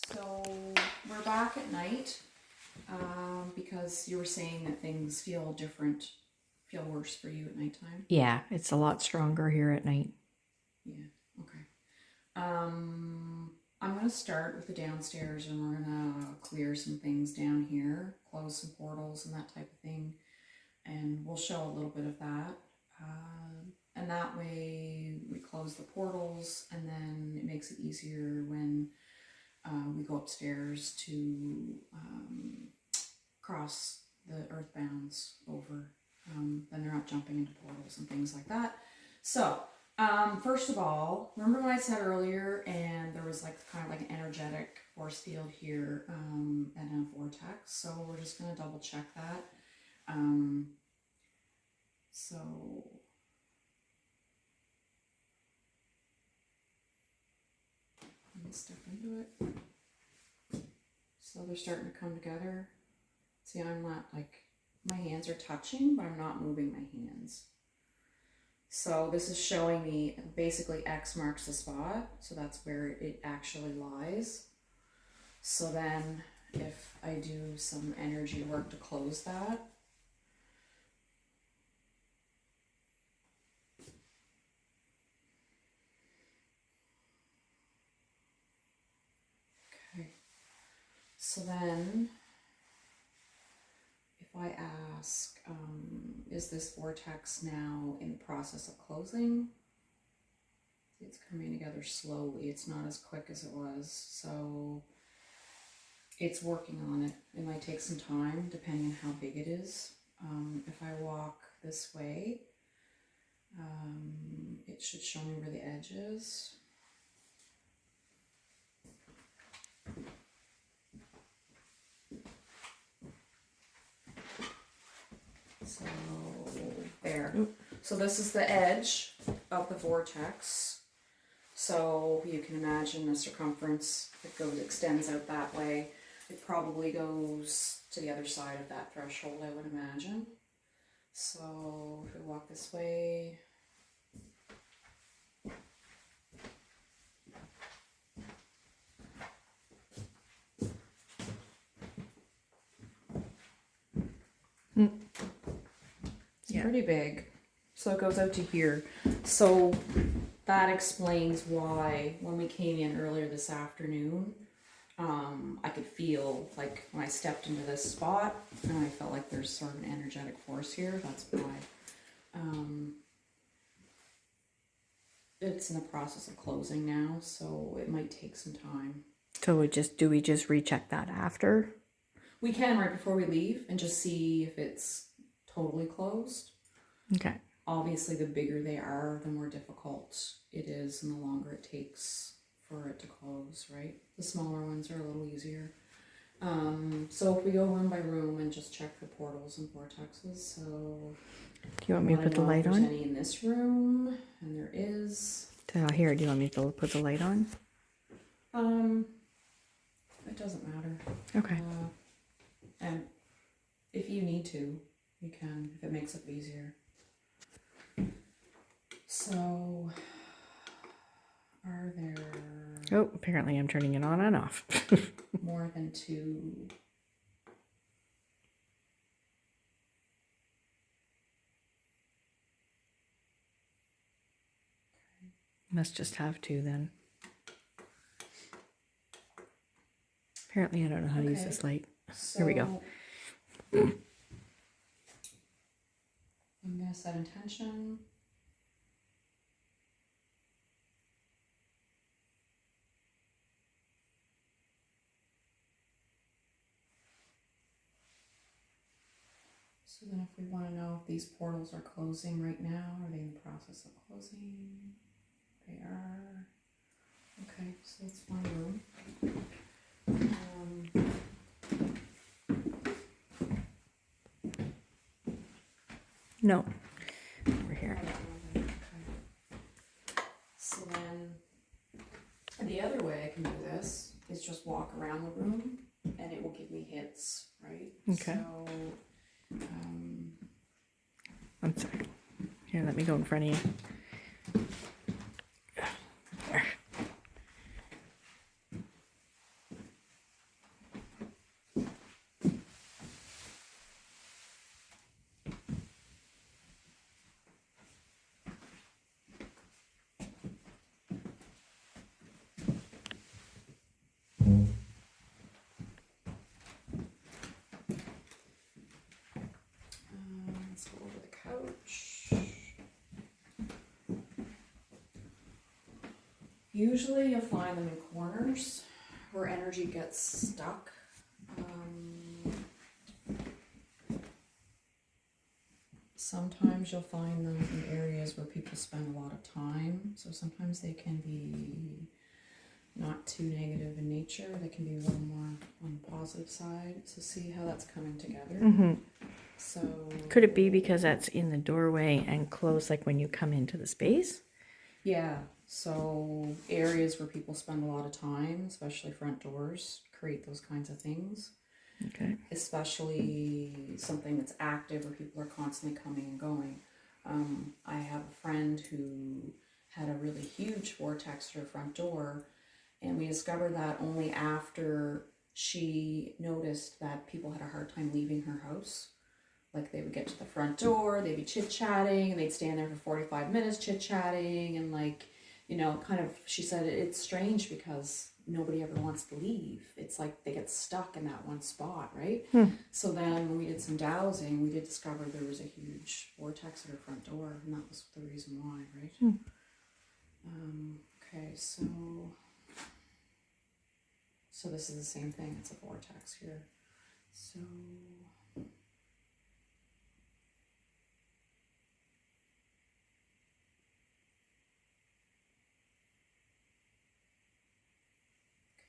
So we're back at night because you were saying that things feel different, feel worse for you at nighttime. Yeah, it's a lot stronger here at night. Yeah, okay. I'm going to start with the downstairs and we're going to clear some things down here, close some portals and that type of thing. And we'll show a little bit of that. And that way we close the portals and then it makes it easier when we go upstairs to cross the earth bounds over. Then they're not jumping into portals and things like that. So, first of all, remember what I said earlier, and there was like kind of like an energetic force field here and a vortex. So we're just going to double check that. So let me step into it. So they're starting to come together. See, I'm not like, my hands are touching, but I'm not moving my hands. So this is showing me basically X marks the spot. So that's where it actually lies. So then if I do some energy work to close that, okay. So then if I ask, is this vortex now in the process of closing? It's coming together slowly. It's not as quick as it was. So it's working on it. It might take some time depending on how big it is. If I walk this way, it should show me where the edge is. So there. So this is the edge of the vortex. So you can imagine the circumference that extends out that way. It probably goes to the other side of that threshold, I would imagine. So if we walk this way, it's pretty big. So it goes out to here. So that explains why when we came in earlier this afternoon, I could feel like when I stepped into this spot and I felt like there's sort of an energetic force here. That's why. It's in the process of closing now, so it might take some time. So do we just recheck that after? We can right before we leave and just see if it's totally closed. Okay. Obviously, the bigger they are, the more difficult it is and the longer it takes for it to close, right? The smaller ones are a little easier. So if we go room by room and just check for portals and vortexes, so... Do you want me to put the light on? There's any in this room, and there is. Here, do you want me to put the light on? It doesn't matter. Okay. And if you need to, you can, if it makes it easier. So, are there... Oh, apparently I'm turning it on and off. more than two... Must just have two then. Apparently I don't know how to use this light. So, here we go. I'm going to set intention. So then if we want to know if these portals are closing right now, are they in the process of closing? They are. Okay, so that's one room. No, over here. Okay. So then the other way I can do this is just walk around the room and it will give me hits, right? Okay. So, I'm sorry. Here, let me go in front of you. There. Let's go over the couch. Usually you'll find them in corners where energy gets stuck. Sometimes you'll find them in areas where people spend a lot of time. So sometimes they can be not too negative in nature. They can be a little more on the positive side. So see how that's coming together. Mm-hmm. So Could it be because that's in the doorway and closed, like when you come into the space? yeah. So areas where people spend a lot of time, especially front doors, create those kinds of things. Okay. Especially something that's active where people are constantly coming and going. I have a friend who had a really huge vortex at her front door, and we discovered that only after she noticed that people had a hard time leaving her house. Like they would get to the front door, they'd be chit-chatting, and they'd stand there for 45 minutes chit-chatting, and like, you know, kind of, she said it's strange because nobody ever wants to leave. It's like they get stuck in that one spot, right? So then when we did some dowsing, we did discover there was a huge vortex at her front door, and that was the reason why, right? Okay, so this is the same thing. It's a vortex here. So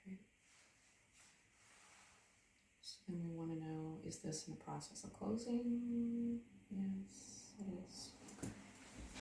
okay. So then we want to know, is this in the process of closing? Yeah.